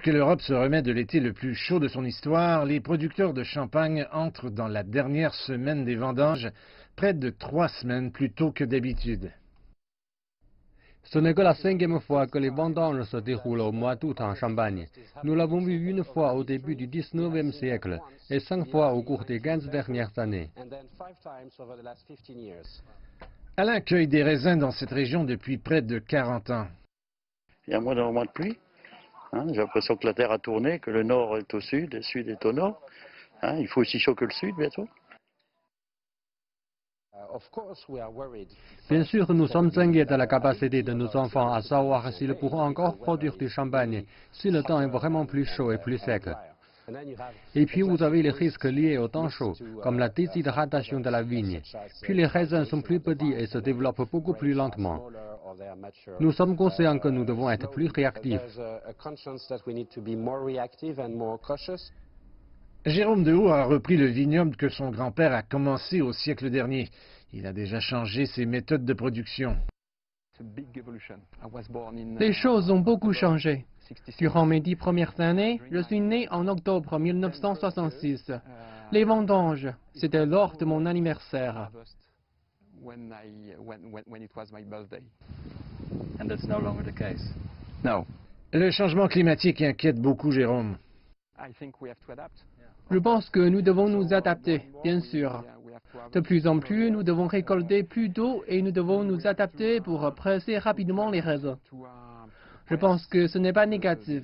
Alors que l'Europe se remet de l'été le plus chaud de son histoire, les producteurs de champagne entrent dans la dernière semaine des vendanges, près de 3 semaines plus tôt que d'habitude. Ce n'est que la 5e fois que les vendanges se déroulent au mois d'août en Champagne. Nous l'avons vu une fois au début du 19e siècle et 5 fois au cours des 15 dernières années. Alain cueille des raisins dans cette région depuis près de 40 ans. Il y a moins d'un mois de pluie. J'ai l'impression que la Terre a tourné, que le nord est au sud et le sud est au nord. Il faut aussi chaud que le sud bientôt. Bien sûr, nous sommes inquiets de la capacité de nos enfants à savoir s'ils pourront encore produire du champagne si le temps est vraiment plus chaud et plus sec. Et puis vous avez les risques liés au temps chaud, comme la déshydratation de la vigne. Puis les raisins sont plus petits et se développent beaucoup plus lentement. Nous sommes conscients que nous devons être plus réactifs. Jérôme Dehaut a repris le vignoble que son grand-père a commencé au siècle dernier. Il a déjà changé ses méthodes de production. Les choses ont beaucoup changé. Durant mes 10 premières années, je suis né en octobre 1966. Les vendanges, c'était lors de mon anniversaire. Le changement climatique inquiète beaucoup Jérôme. Je pense que nous devons nous adapter, bien sûr. De plus en plus, nous devons récolter plus tôt et nous devons nous adapter pour presser rapidement les raisins. Je pense que ce n'est pas négatif.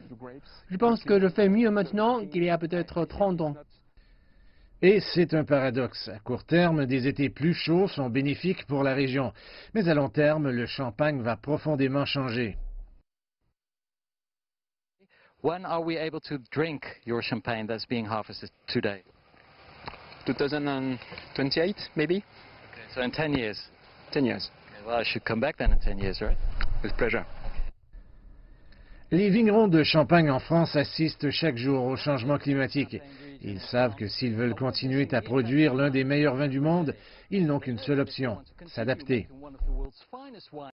Je pense que je fais mieux maintenant qu'il y a peut-être 30 ans. Et c'est un paradoxe. À court terme, des étés plus chauds sont bénéfiques pour la région. Mais à long terme, le champagne va profondément changer. When are we able to drink your champagne that's being harvested today? 2028, maybe? Okay, so in 10 years? 10 years. Okay, well, I should come back then in 10 years, right? With pleasure. Les vignerons de Champagne en France assistent chaque jour au changement climatique. Ils savent que s'ils veulent continuer à produire l'un des meilleurs vins du monde, ils n'ont qu'une seule option, s'adapter.